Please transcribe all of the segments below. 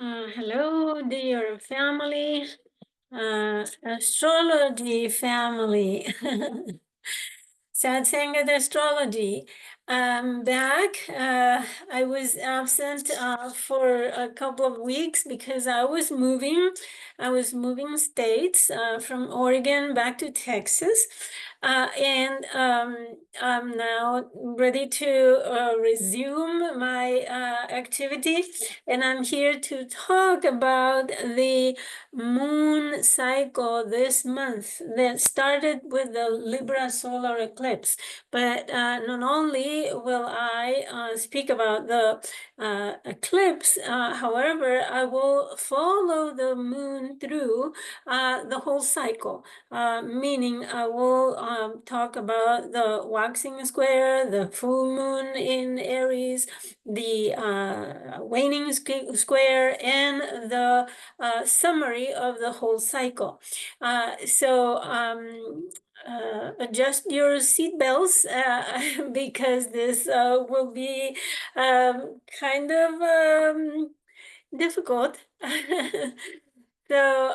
Hello, dear family, astrology family. Satsanga Astrology. I'm back. I was absent for a couple of weeks because I was moving. I was moving states from Oregon back to Texas. And I'm now ready to resume my activity. And I'm here to talk about the moon cycle this month that started with the Libra solar eclipse. But not only will I speak about the eclipse, however, I will follow the moon through the whole cycle, meaning I will talk about the waxing square, the full moon in Aries, the waning square, and the summary of the whole cycle. Adjust your seatbelts because this will be kind of difficult. So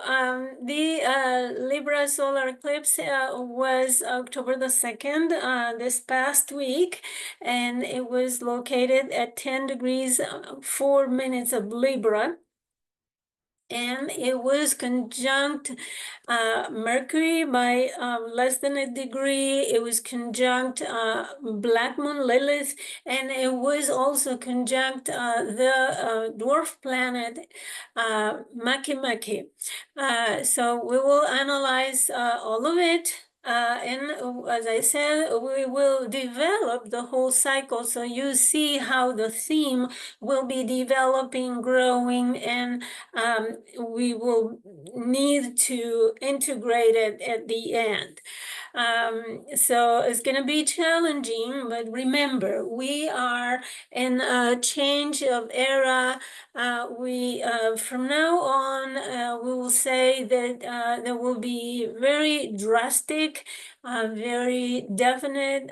the Libra solar eclipse was October the 2nd this past week, and it was located at 10 degrees 4 minutes of Libra. And it was conjunct Mercury by less than a degree. It was conjunct Black Moon Lilith, and it was also conjunct the dwarf planet Makemake. So we will analyze all of it. And as I said, we will develop the whole cycle so you see how the theme will be developing, growing, and we will need to integrate it at the end. So it's going to be challenging, but remember, we are in a change of era. From now on, we will say that there will be very drastic, very definite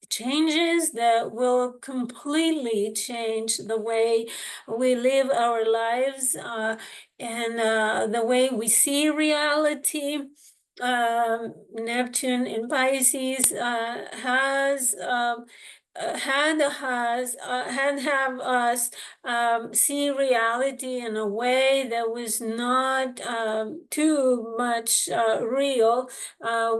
changes that will completely change the way we live our lives and the way we see reality. Neptune in Pisces have us see reality in a way that was not too much real.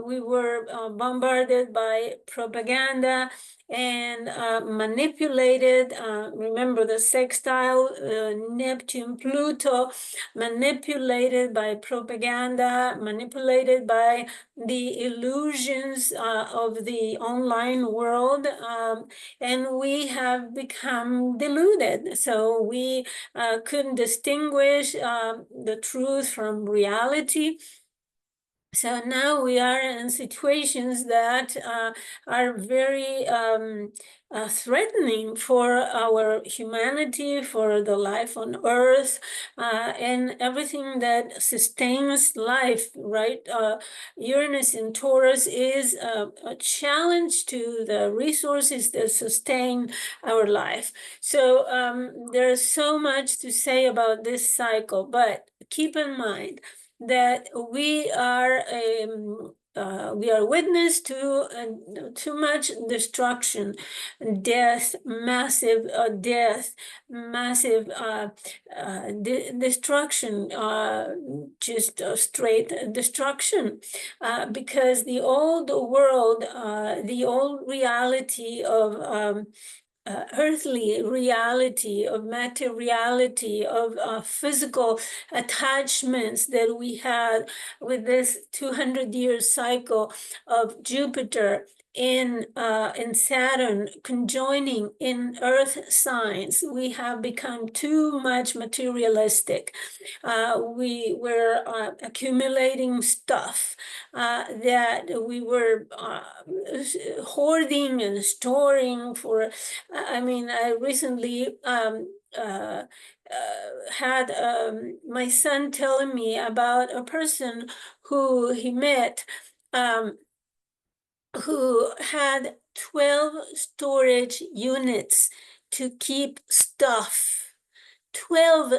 We were bombarded by propaganda and manipulated. Remember the sextile Neptune-Pluto, manipulated by propaganda, manipulated by the illusions of the online world, and we have become deluded. So we couldn't distinguish the truth from reality. So now we are in situations that are very threatening for our humanity, for the life on Earth, and everything that sustains life, right? Uranus in Taurus is a challenge to the resources that sustain our life. So there's so much to say about this cycle, but keep in mind that we are witness to too much destruction, death, massive death, massive destruction, just straight destruction, because the old world, the old reality of earthly reality, of materiality, of physical attachments that we had with this 200-year cycle of Jupiter in Saturn conjoining in Earth signs. We have become too much materialistic. We were accumulating stuff that we were hoarding and storing for. I mean, I recently had my son telling me about a person who he met who had 12 storage units to keep stuff. 12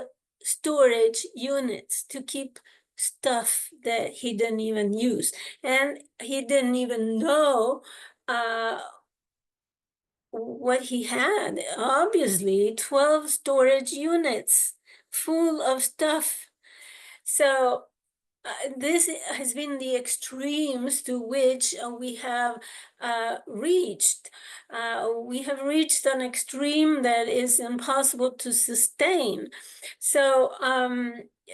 storage units to keep stuff that he didn't even use. And he didn't even know what he had. Obviously, 12 storage units full of stuff. So this has been the extremes to which we have reached. We have reached an extreme that is impossible to sustain. So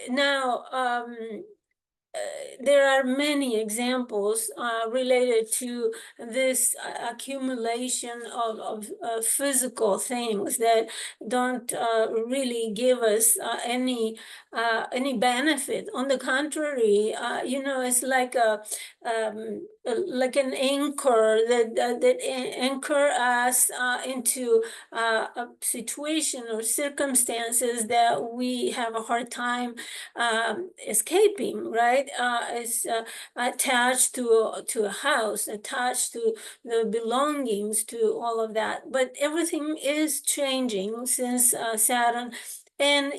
now, there are many examples related to this accumulation of physical things that don't really give us any benefit. On the contrary, it's like an anchor that anchor us into a situation or circumstances that we have a hard time escaping, right? It's attached to a house, attached to the belongings, to all of that. But everything is changing since Saturn and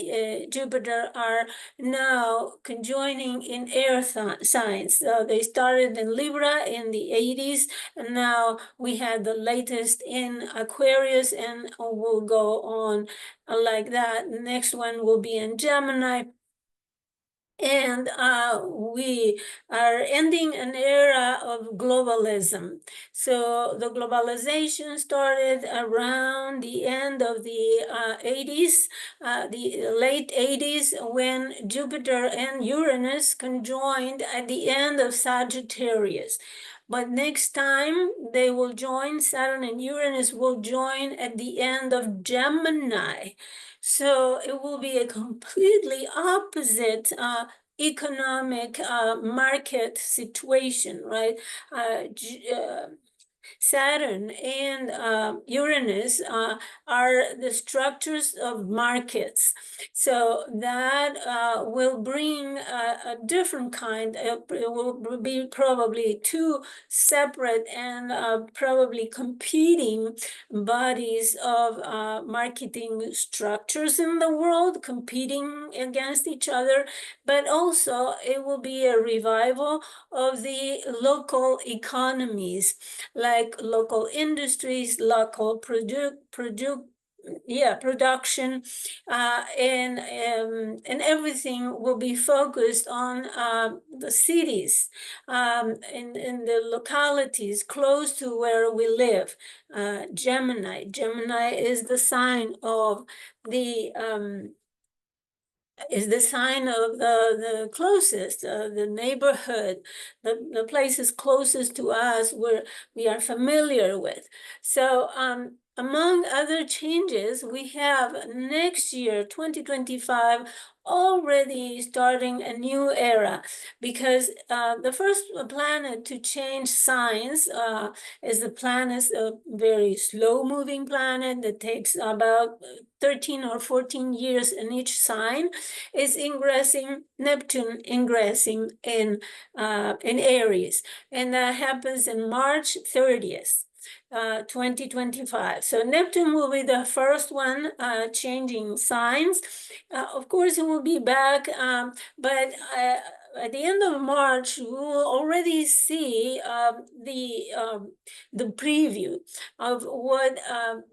Jupiter are now conjoining in air signs. They started in Libra in the 80s, and now we had the latest in Aquarius, and we'll go on like that. The next one will be in Gemini. And we are ending an era of globalism. So the globalization started around the end of the 80s, the late 80s, when Jupiter and Uranus conjoined at the end of Sagittarius. But next time they will join, Saturn and Uranus will join at the end of Gemini. So it will be a completely opposite economic market situation, right? Saturn and Uranus are the structures of markets. So that will bring a different kind. It will be probably two separate and probably competing bodies of marketing structures in the world, competing against each other. But also it will be a revival of the local economies, like local industries, local production, and everything will be focused on the cities, in the localities close to where we live. Gemini is the sign of the the closest, the neighborhood, the places closest to us where we are familiar with. So among other changes, we have next year, 2025, already starting a new era, because the first planet to change signs is the planet, a very slow-moving planet that takes about 13 or 14 years in each sign, is Neptune ingressing in Aries, and that happens in March 30th. 2025. So Neptune will be the first one changing signs. Of course, it will be back, but at the end of March, we will already see the preview of what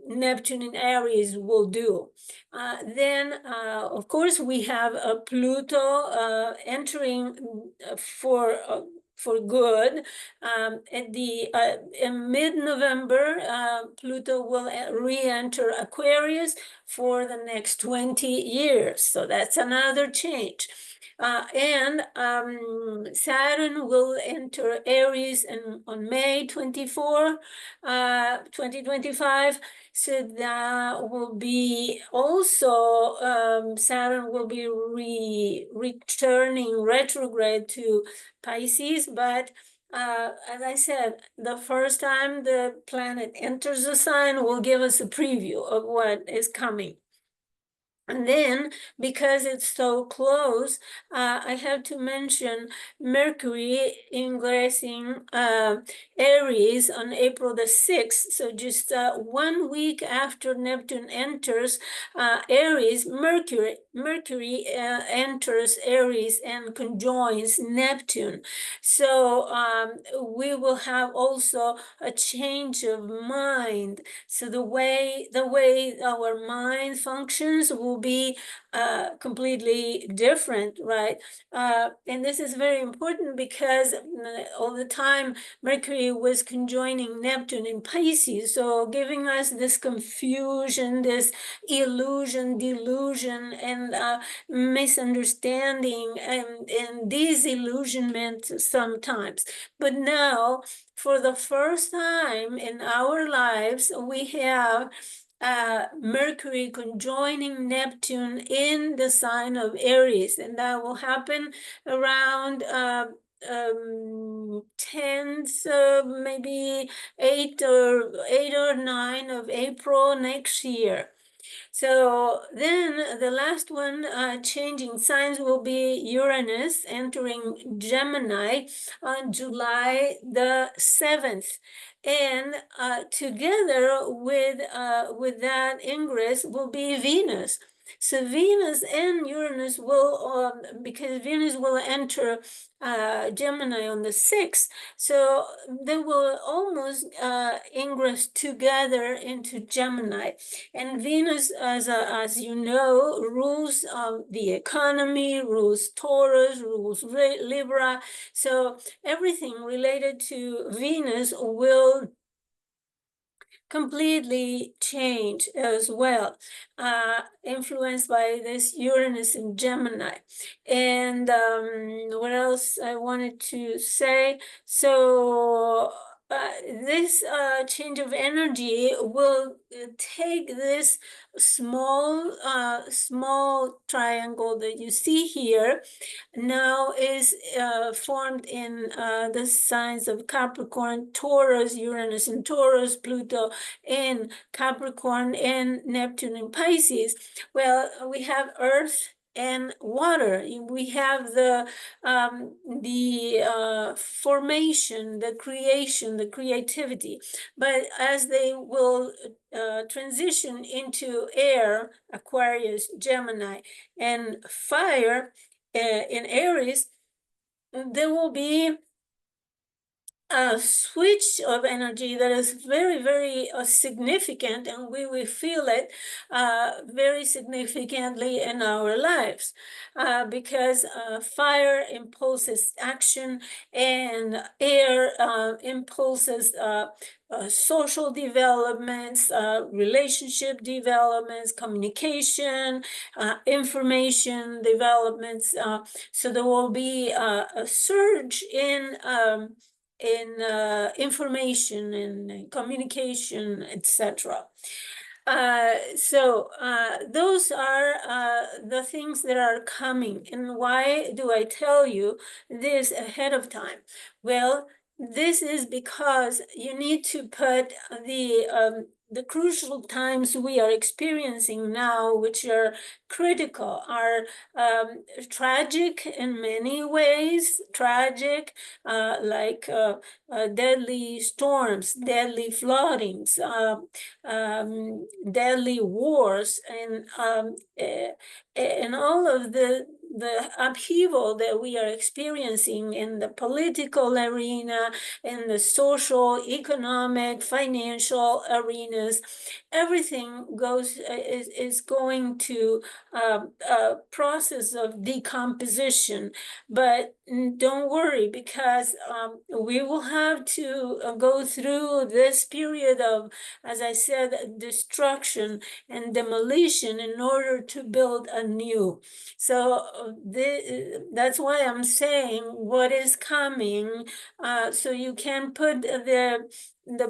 Neptune in Aries will do. Then, of course, we have Pluto entering for good. In mid-November, Pluto will re-enter Aquarius for the next 20 years. So that's another change. And Saturn will enter Aries on May 24, 2025. So that will be also, Saturn will be returning retrograde to Pisces, but as I said, the first time the planet enters the sign will give us a preview of what is coming. And then, because it's so close, I have to mention Mercury ingressing Aries on April the 6th. So just 1 week after Neptune enters Aries, Mercury enters Aries and conjoins Neptune. So we will have also a change of mind. So the way our mind functions will be completely different, right? And this is very important because all the time Mercury was conjoining Neptune in Pisces, so giving us this confusion, this illusion, delusion, and misunderstanding and disillusionment sometimes. But now, for the first time in our lives, we have Mercury conjoining Neptune in the sign of Aries, and that will happen around 10th, maybe 8 or 9 of April next year. So then the last one changing signs will be Uranus entering Gemini on July the 7th. And together with that ingress will be Venus. So Venus and Uranus will, because Venus will enter Gemini on the 6th, so they will almost ingress together into Gemini. And Venus, as you know, rules the economy, rules Taurus, rules Libra. So everything related to Venus will completely change as well, influenced by this Uranus in Gemini. And what else I wanted to say? So this change of energy will take this small triangle that you see here now is formed in the signs of Capricorn, Taurus, Uranus in Taurus, Pluto in Capricorn, and Neptune in Pisces. Well, we have Earth and water. We have the formation, the creation, the creativity. But as they will transition into air, Aquarius, Gemini, and fire, in Aries, there will be a switch of energy that is very, very significant, and we will feel it very significantly in our lives because fire impulses action and air impulses social developments, relationship developments, communication, information developments. So there will be a surge in information and communication, etc. So those are the things that are coming. And why do I tell you this ahead of time? Well, this is because you need to put the crucial times we are experiencing now, which are critical, are tragic in many ways, tragic, like deadly storms, deadly floodings, deadly wars, and all of the upheaval that we are experiencing in the political arena, in the social, economic, financial arenas. Everything is going to a process of decomposition. But don't worry, because we will have to go through this period of, as I said, destruction and demolition in order to build anew. So that's why I'm saying what is coming, so you can put the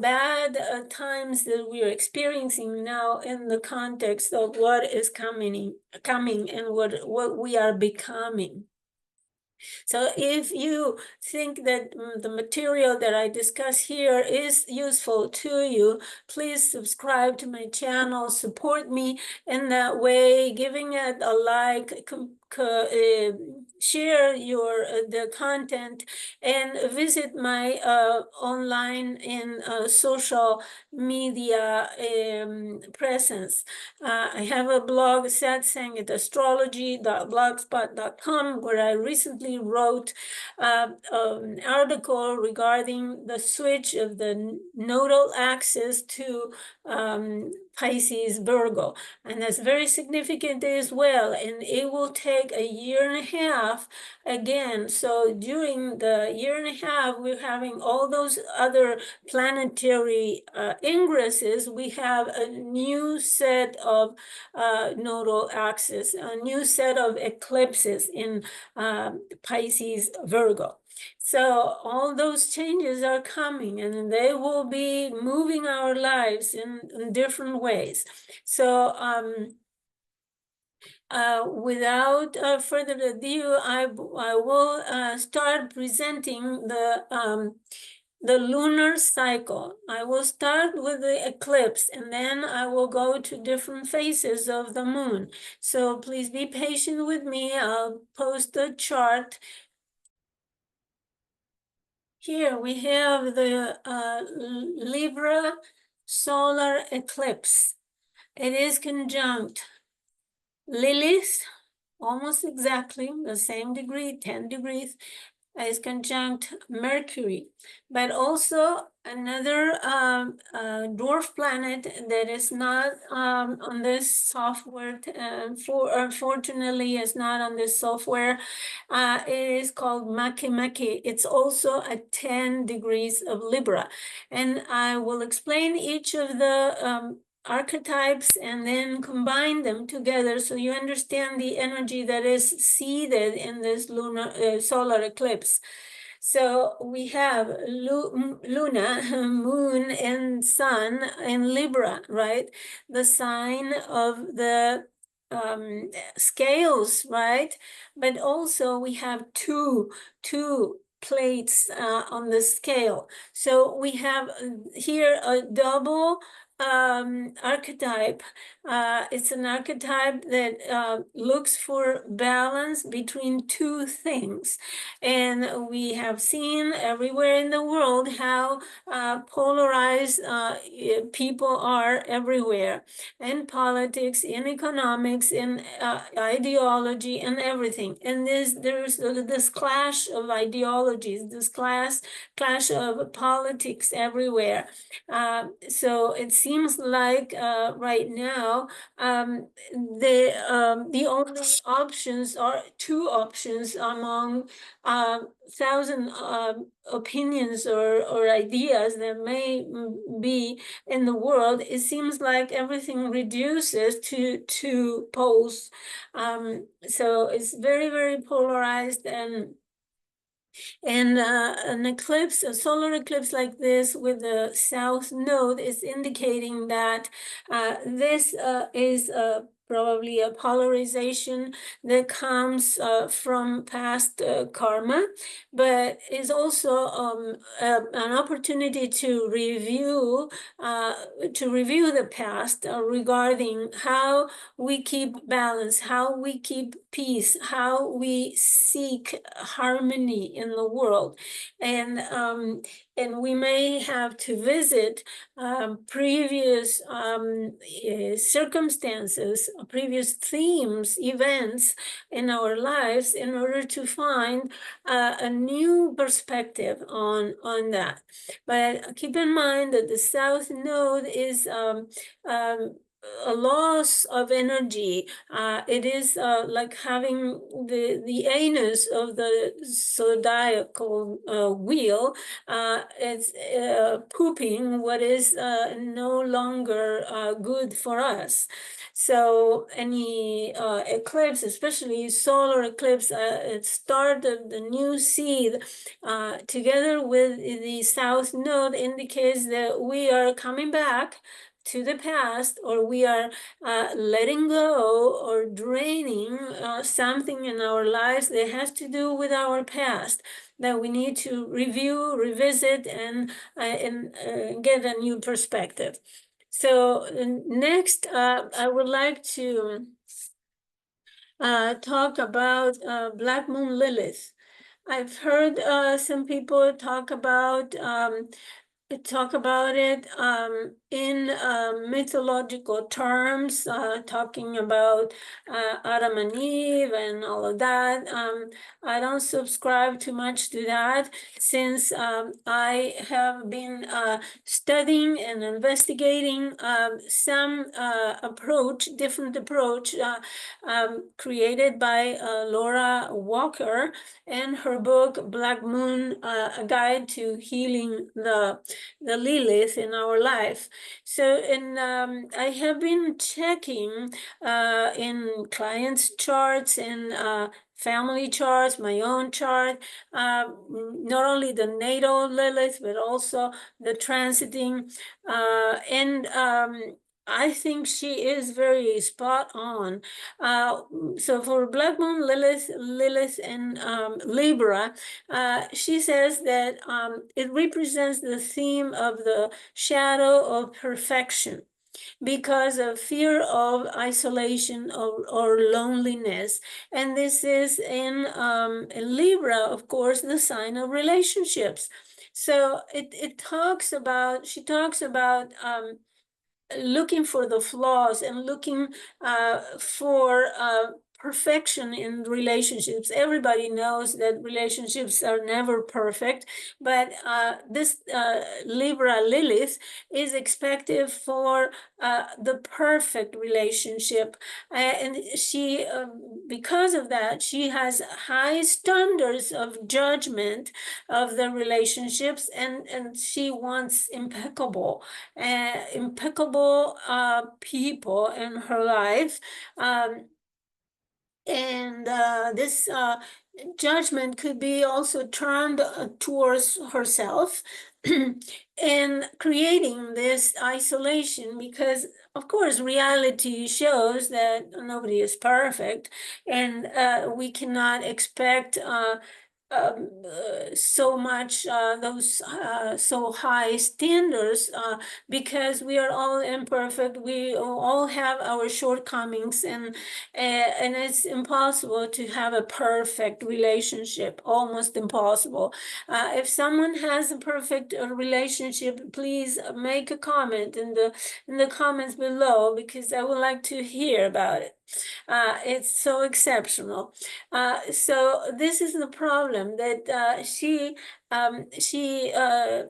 bad times that we are experiencing now in the context of what is coming and what we are becoming. So if you think that the material that I discuss here is useful to you, please subscribe to my channel, support me in that way, giving it a like, share your the content, and visit my online and social media presence. I have a blog, satsang@astrology.blogspot.com, where I recently wrote an article regarding the switch of the nodal axis to Pisces Virgo. And that's very significant as well. And it will take a year and a half again. So during the year and a half, we're having all those other planetary ingresses. We have a new set of nodal axis, a new set of eclipses in Pisces Virgo. So all those changes are coming, and they will be moving our lives in different ways. So without further ado, I will start presenting the lunar cycle. I will start with the eclipse, and then I will go to different phases of the moon. So please be patient with me. I'll post a chart. Here we have the Libra solar eclipse. It is conjunct Lilith, almost exactly the same degree, 10 degrees, is conjunct Mercury, but also another dwarf planet that is not on this software, unfortunately is not on this software. It is called Makemake. It's also at 10 degrees of Libra. And I will explain each of the archetypes and then combine them together so you understand the energy that is seated in this lunar solar eclipse. So we have Luna, moon, and sun in Libra, right? The sign of the scales, right? But also we have two plates on the scale. So we have here a double archetype. It's an archetype that looks for balance between two things. And we have seen everywhere in the world how polarized people are everywhere, in politics, in economics, in ideology, and everything. And there's this clash of ideologies, this clash of politics everywhere. So it seems like right now the only options are two options among thousand opinions or ideas that may be in the world. It seems like everything reduces to two poles. So it's very, very polarized, and an eclipse, a solar eclipse like this with the south node is indicating that this is probably a polarization that comes from past karma, but is also an opportunity to review the past regarding how we keep balance, how we keep peace, how we seek harmony in the world. And we may have to visit previous circumstances, previous themes, events in our lives in order to find a new perspective on that. But keep in mind that the South Node is a loss of energy. It is like having the anus of the zodiacal wheel. It's pooping what is no longer good for us. So any eclipse, especially solar eclipse, it started the new seed together with the South Node indicates that we are coming back to the past, or we are letting go or draining something in our lives that has to do with our past, that we need to review, revisit, and get a new perspective. So next, I would like to talk about Black Moon Lilith. I've heard some people talk about it in mythological terms, talking about Adam and Eve and all of that. I don't subscribe too much to that, since I have been studying and investigating some different approach created by Laura Walker and her book Black Moon, A Guide to Healing the Lilith in our life. So, and I have been checking in clients' charts and family charts, my own chart, not only the natal Lilith, but also the transiting. And I think she is very spot on. So for Black Moon Lilith and Libra, she says that it represents the theme of the shadow of perfection because of fear of isolation or loneliness. And this is in Libra, of course, the sign of relationships. So she talks about looking for the flaws and looking for perfection in relationships. Everybody knows that relationships are never perfect, but this Libra Lilith is expected for the perfect relationship. And she, because of that, she has high standards of judgment of the relationships, and she wants impeccable people in her life. And this judgment could be also turned towards herself and creating this isolation, because of course reality shows that nobody is perfect, and we cannot expect so much those so high standards because we are all imperfect. We all have our shortcomings, and it's impossible to have a perfect relationship, almost impossible. If someone has a perfect relationship, please make a comment in the comments below, because I would like to hear about it. It's so exceptional. So this is the problem, that she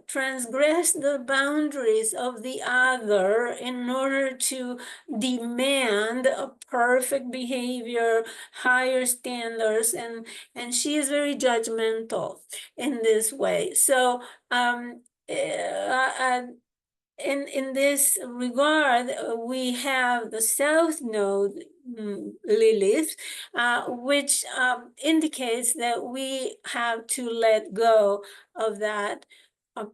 transgressed the boundaries of the other in order to demand a perfect behavior, higher standards, and she is very judgmental in this way. So in this regard, we have the South Node Lilith, which indicates that we have to let go of that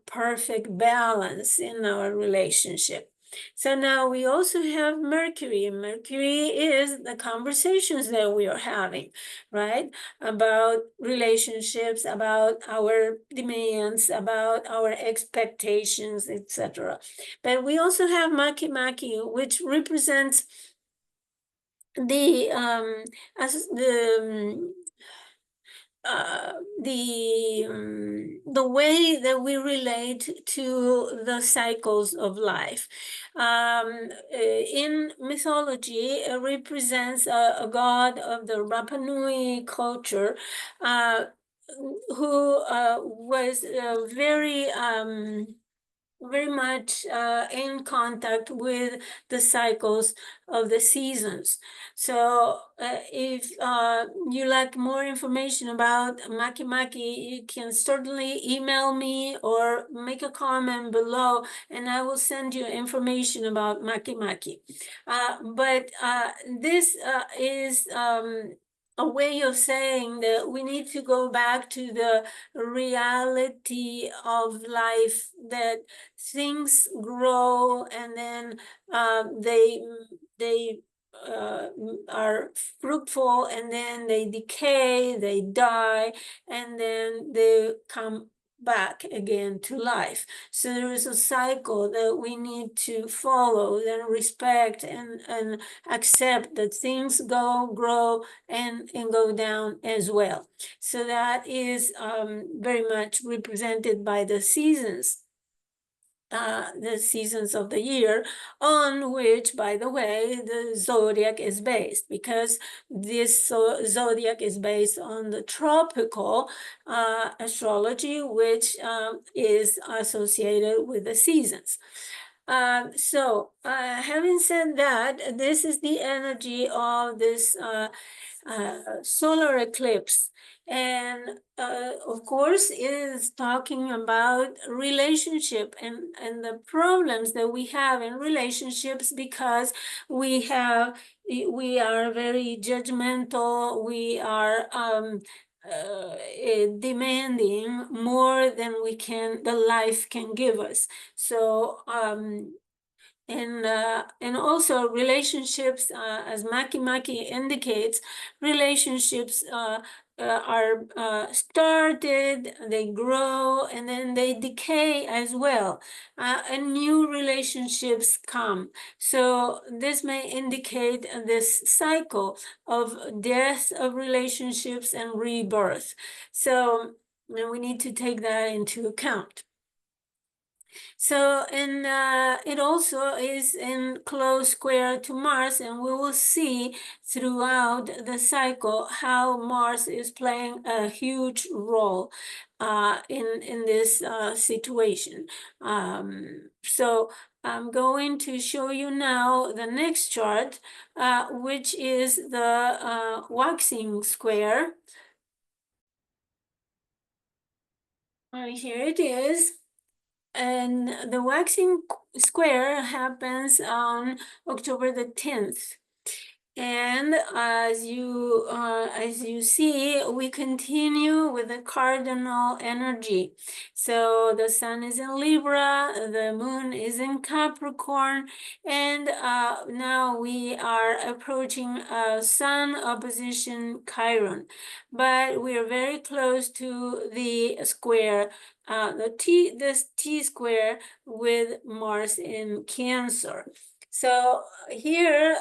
perfect balance in our relationship. So now we also have Mercury. Mercury is the conversations that we are having, right? About relationships, about our demands, about our expectations, etc. But we also have Maki Maki, which represents the as the way that we relate to the cycles of life. In mythology, it represents a god of the Rapa Nui culture, who was very much in contact with the cycles of the seasons. So if you like more information about Maki Maki, you can certainly email me or make a comment below, and I will send you information about Maki Maki. But this is a way of saying that we need to go back to the reality of life, that things grow and then they are fruitful, and then they decay, they die, and then they come back again to life. So there is a cycle that we need to follow and respect and accept, that things grow and go down as well. So that is very much represented by the seasons of the year, on which, by the way, the zodiac is based, because this zodiac is based on the tropical astrology, which is associated with the seasons. Having said that, this is the energy of this solar eclipse. And of course, it is talking about relationship and the problems that we have in relationships, because we are very judgmental, we are demanding more than the life can give us. So and also relationships, as Maki indicates, relationships are started, they grow, and then they decay as well, and new relationships come. So this may indicate this cycle of death of relationships and rebirth. So we need to take that into account. So, and it also is in close square to Mars, and we will see throughout the cycle how Mars is playing a huge role in this situation. So I'm going to show you now the next chart, which is the waxing square. Here it is. And the waxing square happens on October the 10th. And as you see, we continue with the cardinal energy. So the sun is in Libra, the moon is in Capricorn, and now we are approaching sun opposition Chiron. But we are very close to the square, this T square with Mars in Cancer. So here,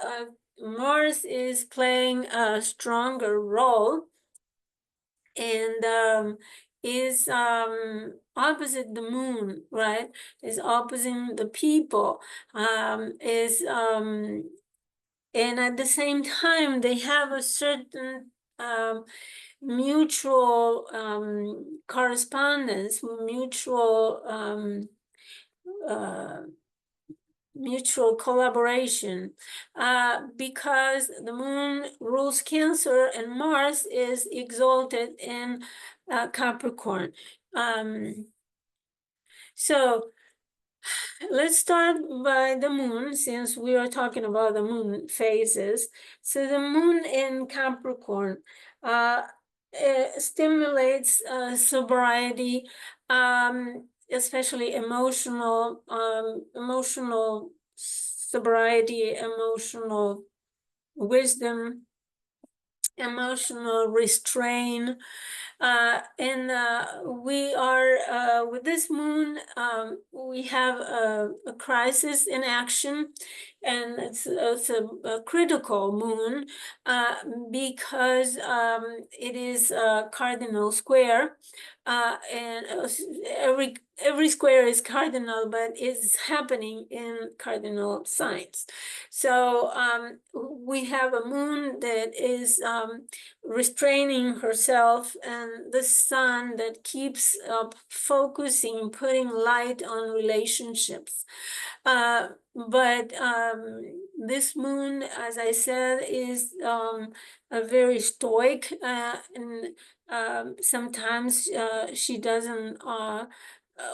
Mars is playing a stronger role, and is opposite the moon, right? Is opposite the people, and at the same time, they have a certain mutual correspondence, uh, mutual collaboration, because the moon rules Cancer and Mars is exalted in Capricorn. So let's start by the moon, since we are talking about the moon phases. So the moon in Capricorn stimulates sobriety, especially emotional sobriety, emotional wisdom, emotional restraint. And we are with this moon, we have a crisis in action, and it's a critical moon because it is a cardinal square, and every square is cardinal, but it's happening in cardinal signs. So we have a moon that is restraining herself, and the sun that keeps focusing, putting light on relationships. But this moon, as I said, is a very stoic, and sometimes she doesn't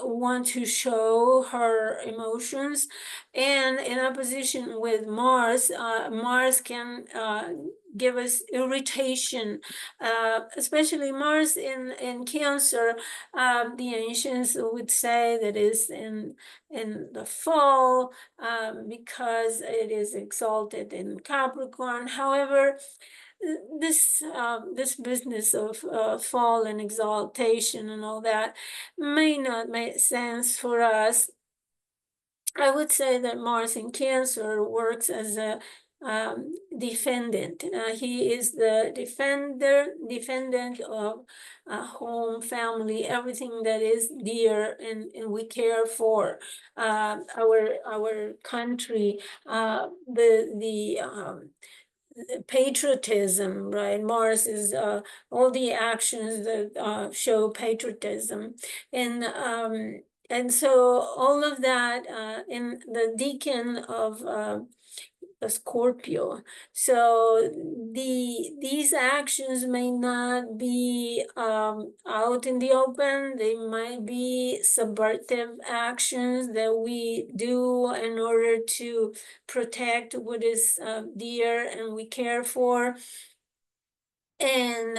want to show her emotions. And in opposition with Mars, Mars can give us irritation, especially Mars in Cancer. The ancients would say that is in the fall, because it is exalted in Capricorn. However, this business of fall and exaltation and all that may not make sense for us. I would say that Mars in Cancer works as a defendant. He is the defendant of home, family, everything that is dear and we care for. Our country, the patriotism, right? Mars is all the actions that show patriotism, and so all of that in the deacon of a Scorpio. So these actions may not be out in the open. They might be subversive actions that we do in order to protect what is dear and we care for. And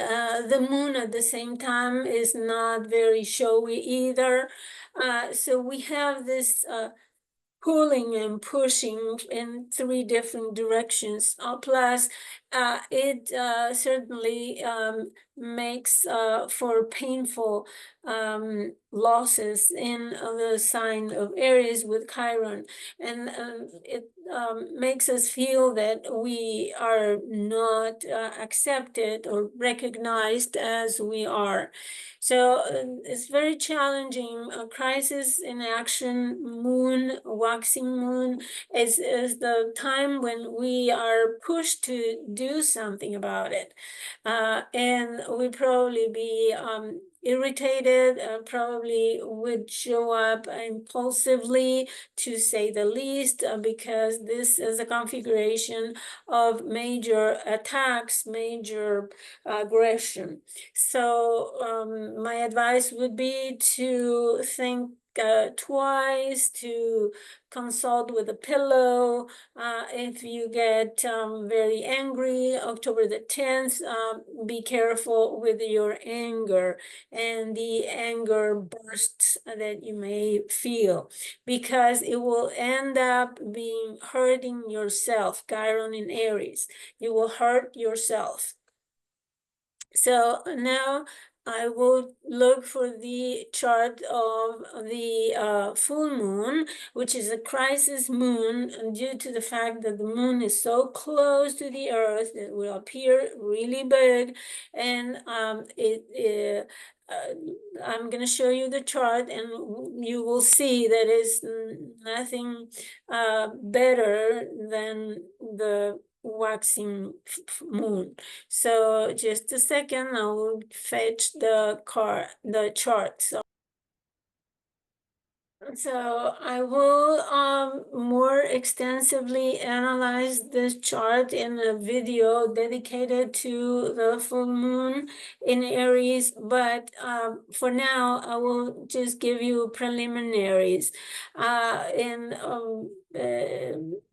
the moon at the same time is not very showy either. So we have this pulling and pushing in three different directions. Plus, it certainly makes for painful losses in the sign of Aries with Chiron. And it makes us feel that we are not accepted or recognized as we are. So it's very challenging. A crisis in action, moon, waxing moon is the time when we are pushed to do something about it. And we probably be irritated, probably would show up impulsively, to say the least, because this is a configuration of major attacks, major aggression. So my advice would be to think twice, to consult with a pillow. If you get very angry, October the 10th, be careful with your anger and the anger bursts that you may feel, because it will end up being hurting yourself. Chiron in Aries, you will hurt yourself. So now I will look for the chart of the full moon, which is a crisis moon, and due to the fact that the moon is so close to the earth, it will appear really big. And I'm going to show you the chart, and you will see that it's nothing better than the waxing moon. So just a second, I will fetch the chart. So I will more extensively analyze this chart in a video dedicated to the full moon in Aries, but for now I will just give you preliminaries and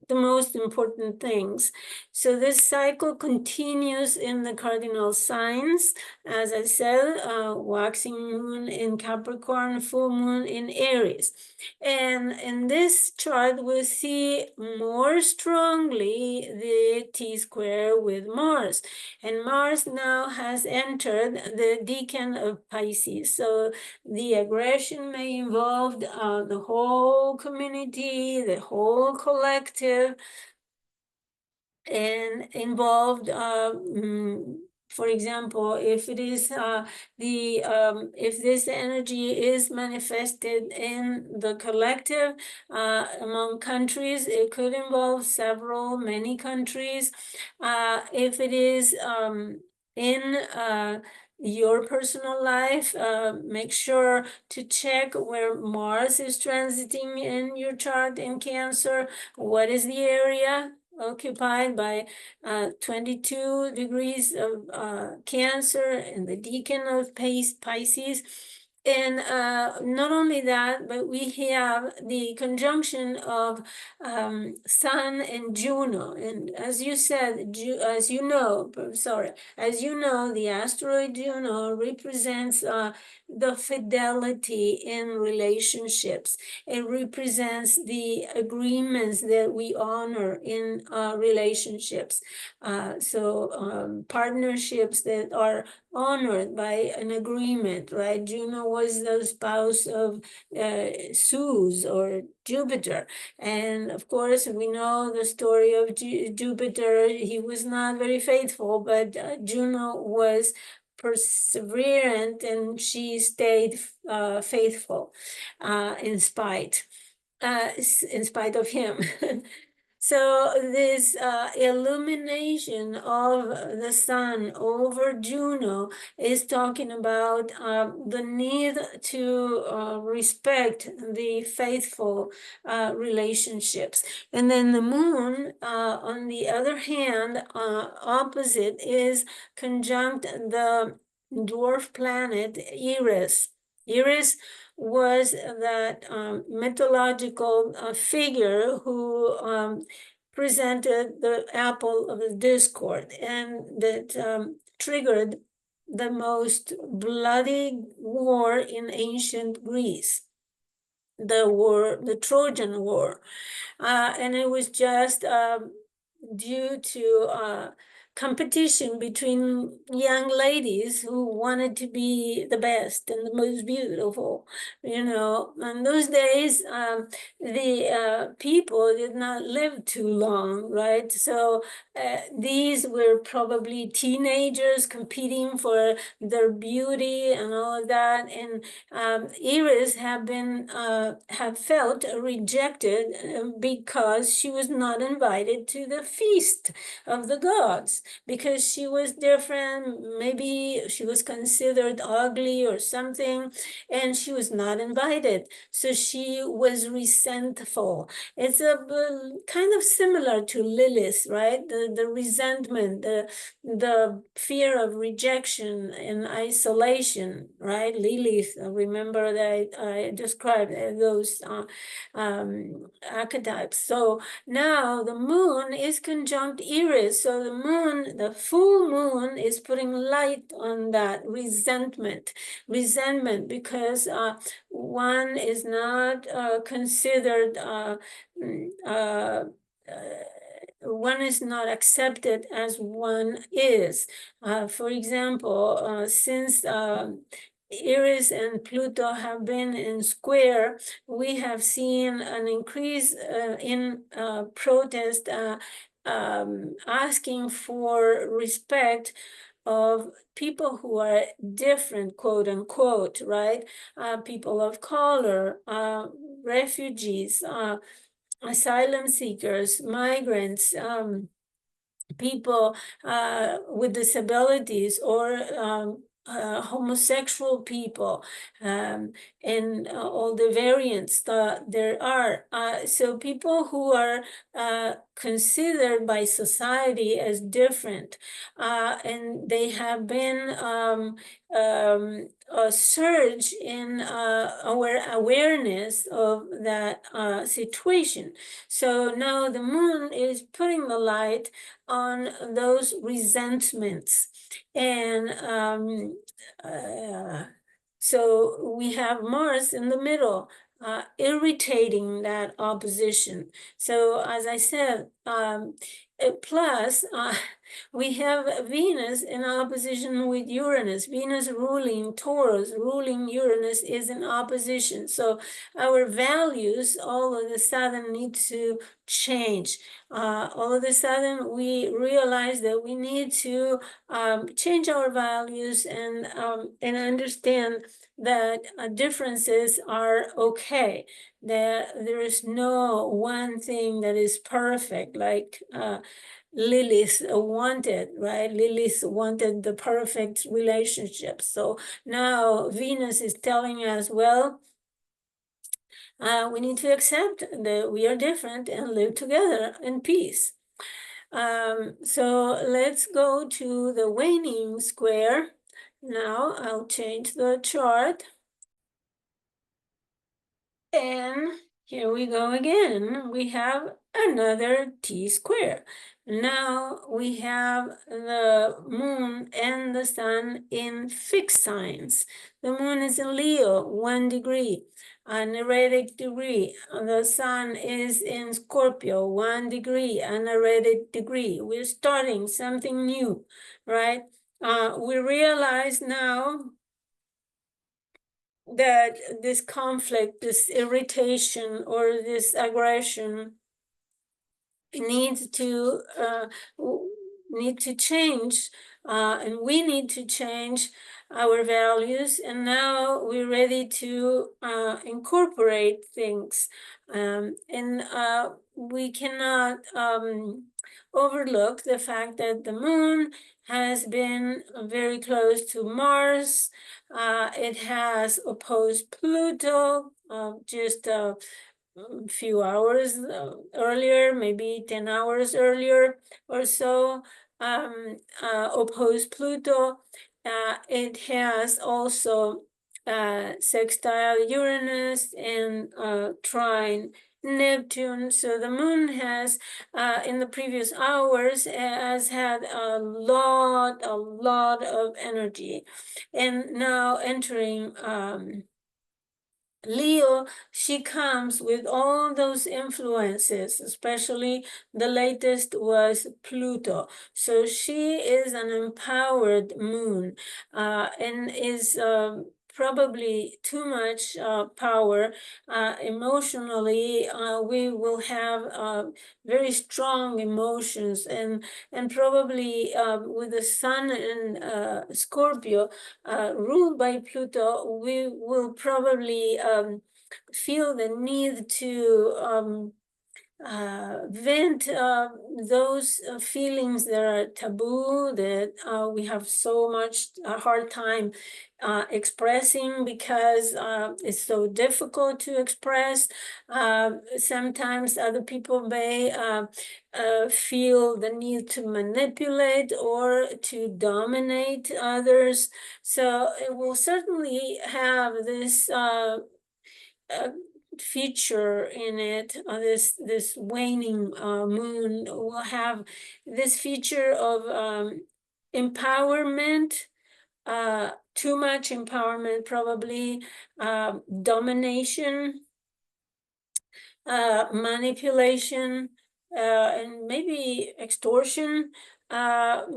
the most important things. So this cycle continues in the cardinal signs, as I said, waxing moon in Capricorn, full moon in Aries. And in this chart, we see more strongly the T-square with Mars. And Mars now has entered the decan of Pisces. So the aggression may involve the whole community, the whole collective, and involved, for example, if it is if this energy is manifested in the collective among countries, it could involve many countries. If it is in your personal life, make sure to check where Mars is transiting in your chart in Cancer. What is the area occupied by 22 degrees of Cancer in the decan of Pisces? And not only that, but we have the conjunction of Sun and Juno. And as you said, as you know, sorry, as you know, the asteroid Juno represents the fidelity in relationships. It represents the agreements that we honor in relationships. So partnerships that are honored by an agreement, right? Juno was the spouse of Zeus or Jupiter. And of course, we know the story of Jupiter. He was not very faithful, but Juno was perseverant and she stayed faithful in spite of him. So this illumination of the sun over Juno is talking about the need to respect the faithful relationships. And then the moon, on the other hand, opposite, is conjunct the dwarf planet Eris. Eris was that mythological figure who presented the apple of the discord and that triggered the most bloody war in ancient Greece, the Trojan War. And it was just due to competition between young ladies who wanted to be the best and the most beautiful. In those days, the people did not live too long, right? So these were probably teenagers competing for their beauty and all of that. And Iris have felt rejected because she was not invited to the feast of the gods because she was different. Maybe she was considered ugly or something, and she was not invited. So she was resentful. It's a kind of similar to Lilith, right? The resentment, the fear of rejection and isolation, right? Lilith, remember that I described those archetypes. So now the moon is conjunct Eris. So the moon, the full moon, is putting light on that resentment because one is not considered one is not accepted as one is. For example, since Eris and Pluto have been in square, we have seen an increase in protest asking for respect of people who are different, quote unquote, right? People of color, refugees, asylum seekers, migrants, people with disabilities, or homosexual people, and all the variants that there are. So people who are considered by society as different, and they have been a surge in our awareness of that situation. So now the moon is putting the light on those resentments. And so we have Mars in the middle, irritating that opposition. So as I said, plus we have Venus in opposition with Uranus. Venus ruling Taurus, ruling Uranus is in opposition. So our values all of a sudden need to change. All of a sudden we realize that we need to change our values and understand that differences are okay, that there is no one thing that is perfect, like Lilith wanted, right? Lilith wanted the perfect relationship. So now Venus is telling us, well, we need to accept that we are different and live together in peace. So let's go to the waning square. Now I'll change the chart. And here we go again. We have another t-square. Now we have the moon and the sun in fixed signs. The moon is in Leo, 1 degree, an erratic degree. The sun is in Scorpio, 1 degree, an erratic degree. We're starting something new, right? We realize now that this conflict, this irritation, or this aggression needs to need to change, and we need to change our values. And now we're ready to incorporate things, and we cannot overlook the fact that the moon has been very close to Mars. It has opposed Pluto just a few hours earlier, maybe 10 hours earlier or so, opposed Pluto. It has also sextile Uranus and trine Neptune. So the moon has, in the previous hours, has had a lot of energy, and now entering Leo, she comes with all those influences, especially the latest was Pluto. So she is an empowered moon, and is probably too much power. Emotionally, we will have very strong emotions, and probably with the sun in Scorpio, ruled by Pluto, we will probably feel the need to vent those feelings that are taboo, that we have so much a hard time expressing because it's so difficult to express. Sometimes other people may feel the need to manipulate or to dominate others. So it will certainly have this feature in it. This waning moon will have this feature of empowerment, too much empowerment, probably domination, manipulation, and maybe extortion,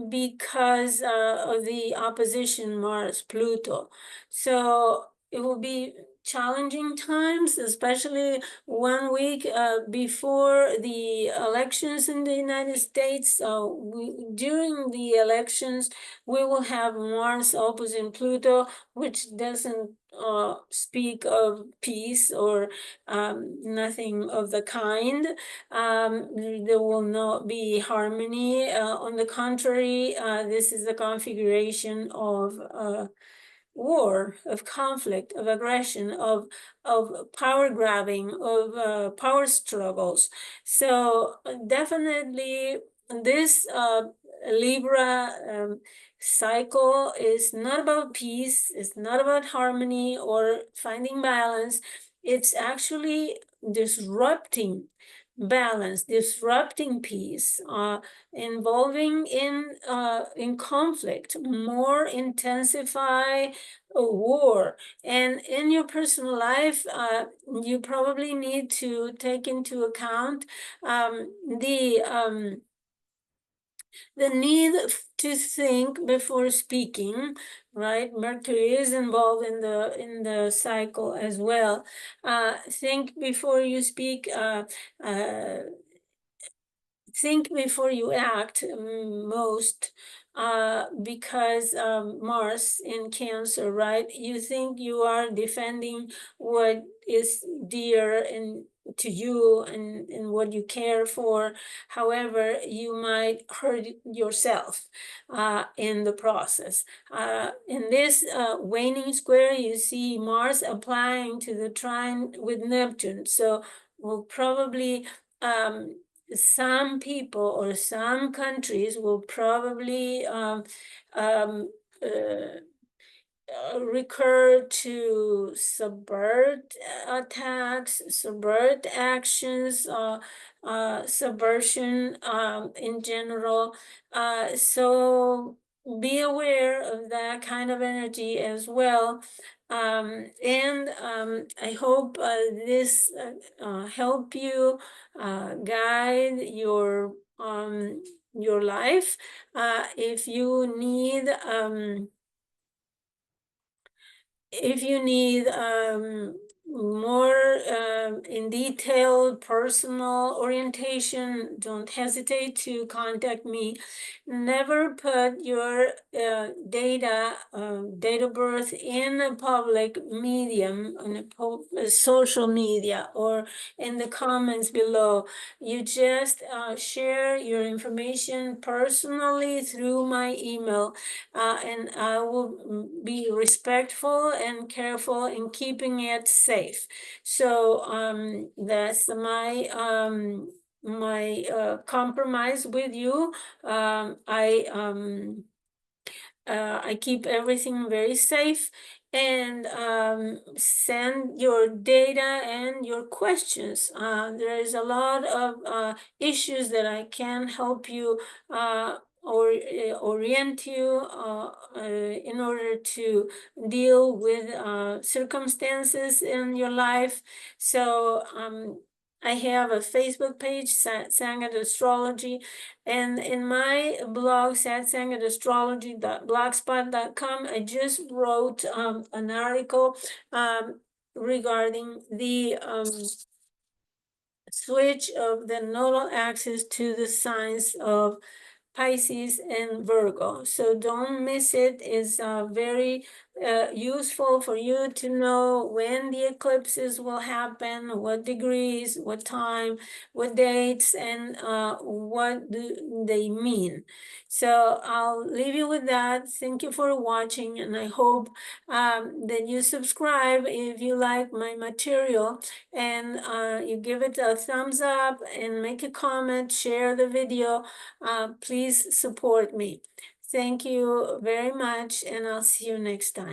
because of the opposition Mars Pluto. So it will be challenging times, especially 1 week before the elections in the United States. During the elections, we will have Mars opposite Pluto, which doesn't speak of peace or nothing of the kind. There will not be harmony. On the contrary, this is the configuration of war, of conflict, of aggression, of power grabbing, of power struggles. So definitely this Libra cycle is not about peace, it's not about harmony or finding balance. It's actually disrupting balance, disrupting peace, involving in conflict, more intensify a war. And in your personal life, you probably need to take into account the need to think before speaking, right? Mercury is involved in the cycle as well. Think before you speak. Think before you act, most, because Mars in Cancer, right? You think you are defending what is dear and to you and what you care for. However, you might hurt yourself in the process. In this waning square, you see Mars applying to the trine with Neptune. So we'll probably some people or some countries will probably um, uh, recur to subvert attacks, subvert actions, subversion in general. So be aware of that kind of energy as well. And I hope this help you guide your life. If you need more in detail personal orientation, don't hesitate to contact me. Never put your date of birth in a public medium, on social media, or in the comments below. You just share your information personally through my email, and I will be respectful and careful in keeping it safe. So that's my compromise with you. I keep everything very safe, and send your data and your questions. There is a lot of issues that I can help you or orient you in order to deal with circumstances in your life. So I have a Facebook page, Sangha Astrology, and in my blog, satsangastrology.blogspot.com, I just wrote an article regarding the switch of the nodal axis to the signs of Pisces and Virgo. So don't miss it. It's very useful for you to know when the eclipses will happen, what degrees, what time, what dates, and what do they mean. So I'll leave you with that. Thank you for watching, and I hope that you subscribe if you like my material, and you give it a thumbs up and make a comment, share the video. Please support me. Thank you very much, and I'll see you next time.